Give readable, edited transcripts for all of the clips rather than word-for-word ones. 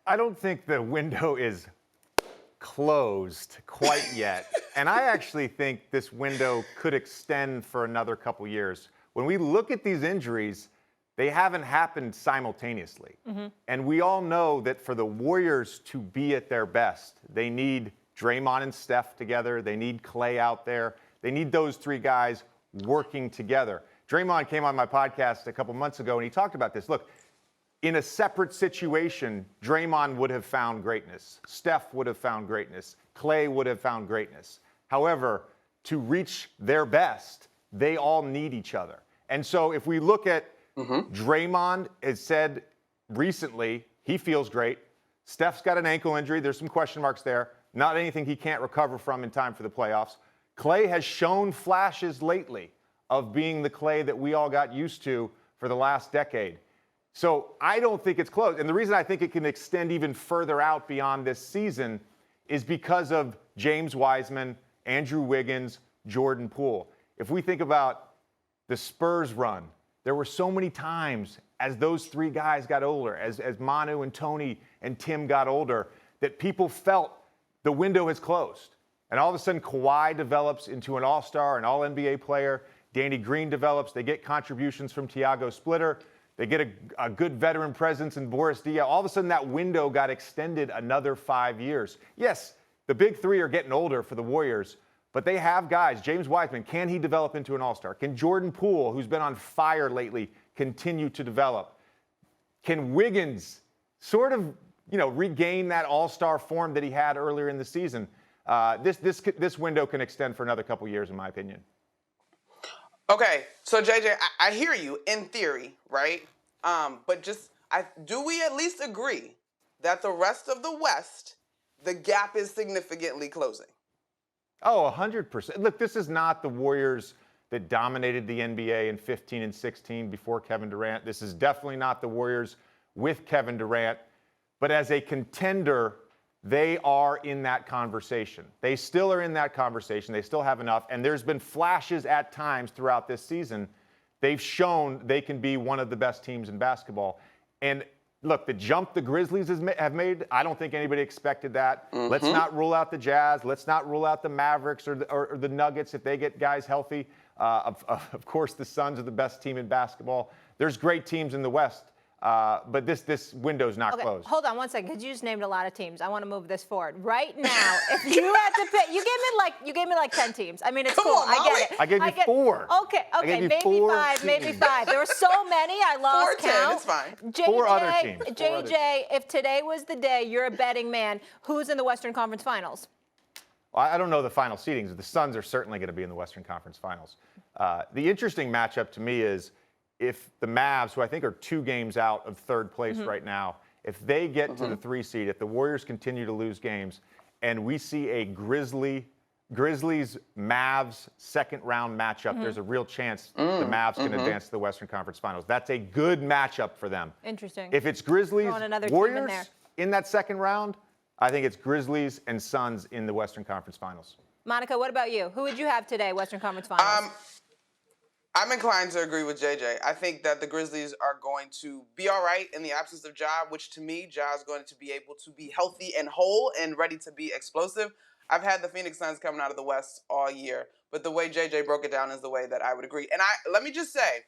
I don't think the window is closed quite yet. And I actually think this window could extend for another couple years. When we look at these injuries, they haven't happened simultaneously. And we all know that for the Warriors to be at their best, they need Draymond and Steph together. They need Klay out there. They need those three guys working together. Draymond came on my podcast a couple months ago, and he talked about this. Look, in a separate situation, Draymond would have found greatness. Steph would have found greatness. Klay would have found greatness. However, to reach their best, they all need each other. And so if we look at Draymond has said recently he feels great. Steph's got an ankle injury. There's some question marks there. Not anything he can't recover from in time for the playoffs. Klay has shown flashes lately of being the Klay that we all got used to for the last decade. So I don't think it's close. And the reason I think it can extend even further out beyond this season is because of James Wiseman, Andrew Wiggins, Jordan Poole. If we think about the Spurs run, there were so many times as those three guys got older, as Manu and Tony and Tim got older, that people felt the window has closed. And all of a sudden, Kawhi develops into an all-star, an all-NBA player. Danny Green develops. They get contributions from Tiago Splitter. They get a good veteran presence in Boris Diaw. All of a sudden, that window got extended another 5 years. Yes, the big three are getting older for the Warriors, but they have guys. James Wiseman, can he develop into an all-star? Can Jordan Poole, who's been on fire lately, continue to develop? Can Wiggins sort of, regain that all-star form that he had earlier in the season? This window can extend for another couple years, in my opinion. Okay, so JJ, I hear you in theory, right? But do we at least agree that the rest of the West, the gap is significantly closing? Oh, 100%. Look, this is not the Warriors that dominated the NBA in 15 and 16 before Kevin Durant. This is definitely not the Warriors with Kevin Durant. But as a contender, they are in that conversation. They still are in that conversation. They still have enough. And there's been flashes at times throughout this season. They've shown they can be one of the best teams in basketball. And look, the jump the Grizzlies have made, I don't think anybody expected that. Let's not rule out the Jazz. Let's not rule out the Mavericks or the Nuggets if they get guys healthy. Of course, the Suns are the best team in basketball. There's great teams in the West. But this window's not closed. Hold on one second, because you just named a lot of teams. I want to move this forward. Right now, if you had to pick, you gave me like 10 teams. I mean, it's cool. I get it. I gave you four. Okay, maybe five. There were so many, I lost count. It's fine. JJ, Four other teams. JJ, if today was the day, you're a betting man. Who's in the Western Conference Finals? Well, I don't know the final seedings. The Suns are certainly going to be in the Western Conference Finals. The interesting matchup to me is if the Mavs, who I think are 2 games out of third place right now, if they get to the 3 seed, if the Warriors continue to lose games, and we see a Grizzlies-Mavs second-round matchup, there's a real chance the Mavs can advance to the Western Conference Finals. That's a good matchup for them. Interesting. If it's Grizzlies-Warriors in that second round, I think it's Grizzlies and Suns in the Western Conference Finals. Monica, what about you? Who would you have today, Western Conference Finals? I'm inclined to agree with JJ. I think that the Grizzlies are going to be all right in the absence of Ja, which to me, Ja is going to be able to be healthy and whole and ready to be explosive. I've had the Phoenix Suns coming out of the West all year, but the way JJ broke it down is the way that I would agree. And let me just say,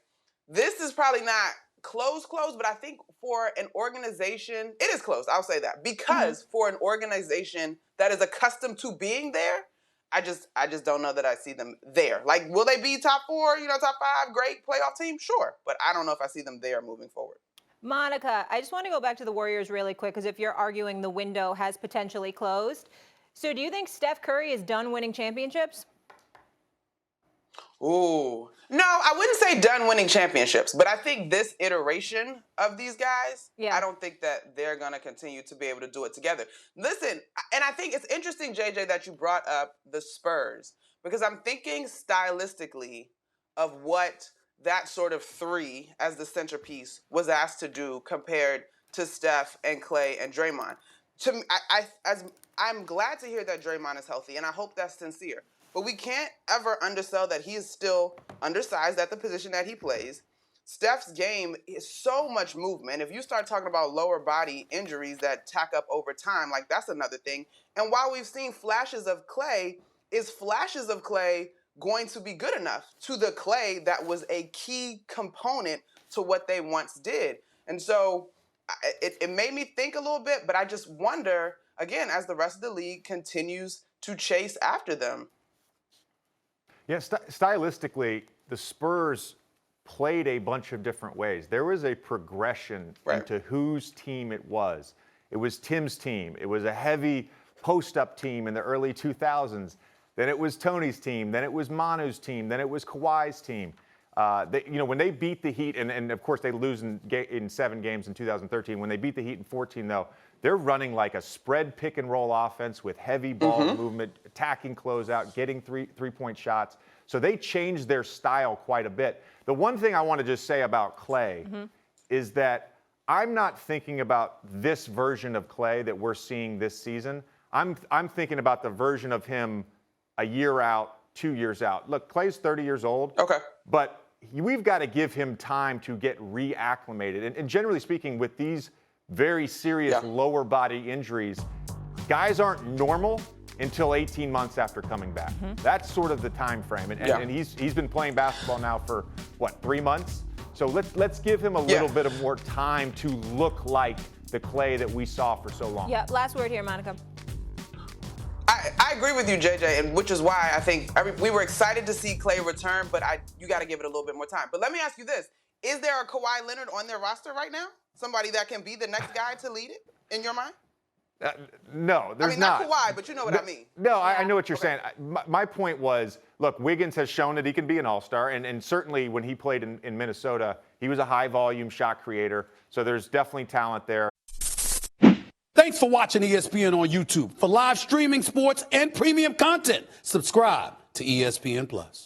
this is probably not close, but I think for an organization, it is close. I'll say that. Because for an organization that is accustomed to being there, I just don't know that I see them there. Like, will they be top 4, top 5, great playoff team? Sure. But I don't know if I see them there moving forward. Monica, I just want to go back to the Warriors really quick, because if you're arguing the window has potentially closed. So do you think Steph Curry is done winning championships? Ooh. No, I wouldn't say done winning championships, but I think this iteration of these guys, I don't think that they're going to continue to be able to do it together. Listen, and I think it's interesting, JJ, that you brought up the Spurs, because I'm thinking stylistically of what that sort of 3 as the centerpiece was asked to do compared to Steph and Klay and Draymond. To me, I'm glad to hear that Draymond is healthy, and I hope that's sincere. But we can't ever undersell that he is still undersized at the position that he plays. Steph's game is so much movement. If you start talking about lower body injuries that tack up over time, like that's another thing. And while we've seen flashes of Clay, is flashes of Clay going to be good enough to the Clay that was a key component to what they once did? And so it made me think a little bit, but I just wonder, again, as the rest of the league continues to chase after them. Yeah, stylistically, the Spurs played a bunch of different ways. There was a progression into whose team it was. It was Tim's team. It was a heavy post-up team in the early 2000s. Then it was Tony's team. Then it was Manu's team. Then it was Kawhi's team. When they beat the Heat, and of course they lose in 7 games in 2013. When they beat the Heat in 14, though, they're running like a spread pick and roll offense with heavy ball movement, attacking closeout, getting three-point shots. So they changed their style quite a bit. The one thing I want to just say about Clay is that I'm not thinking about this version of Clay that we're seeing this season. I'm thinking about the version of him a year out, 2 years out. Look, Clay's 30 years old. Okay. But we've got to give him time to get reacclimated. And generally speaking, with these very serious lower body injuries, guys aren't normal until 18 months after coming back. That's sort of the time frame. And he's been playing basketball now for, 3 months? So let's give him a little bit of more time to look like the Clay that we saw for so long. Yeah, last word here, Monica. I agree with you, JJ, and which is why I think we were excited to see Clay return, but you got to give it a little bit more time. But let me ask you this. Is there a Kawhi Leonard on their roster right now? Somebody that can be the next guy to lead it, in your mind? No, there's not. Not Kawhi, but you know what I mean. No, I know what you're saying. My point was, look, Wiggins has shown that he can be an all-star, and certainly when he played in Minnesota, he was a high-volume shot creator, so there's definitely talent there. Thanks for watching ESPN on YouTube. For live streaming, sports, and premium content, subscribe to ESPN+.